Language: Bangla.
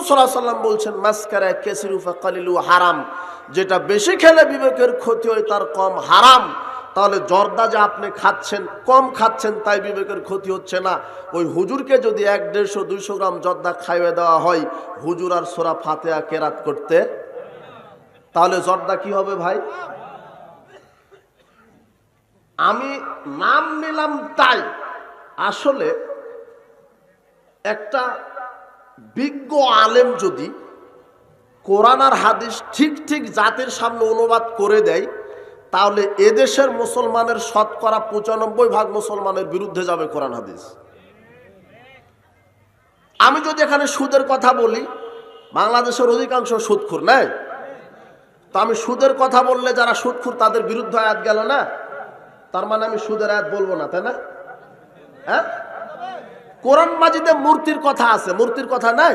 সাল্লাল্লাহু আলাইহি ওয়াসাল্লাম বলছেন মাসকারা কাসিরু ফাকালিলু হারাম, যেটা বেশি খেলে বিবেকের ক্ষতি হয় তার কম হারাম। তাহলে জর্দা যে আপনি খাচ্ছেন, কম খাচ্ছেন তাই বিবেকের ক্ষতি হচ্ছে না। ওই হুজুরকে যদি 100-150-200 গ্রাম জর্দা খাইয়ে দেওয়া হয় হুজুর আর সূরা ফাতিহা কেরাত করতে, তাহলে জর্দা কি হবে ভাই? আমি নাম নিলাম তাই, আসলে একটা বিজ্ঞ আলেম যদি কোরআন আর হাদিস ঠিক ঠিক জাতির সামনে অনুবাদ করে দেয়, তাহলে এদেশের মুসলমানের শতকরা 95% মুসলমানের বিরুদ্ধে যাবে কোরআন হাদিস। আমি যদি এখানে সুদের কথা বলি, বাংলাদেশের অধিকাংশ সুদখোর নাই, তো আমি সুদের কথা বললে যারা সুদখোর তাদের বিরুদ্ধে আয়াত গেল না, তার মানে আমি সুদের আয়াত বলবো না, তাই না? হ্যাঁ, কোরআন মাজিদে মূর্তির কথা আছে, মূর্তির কথা নাই?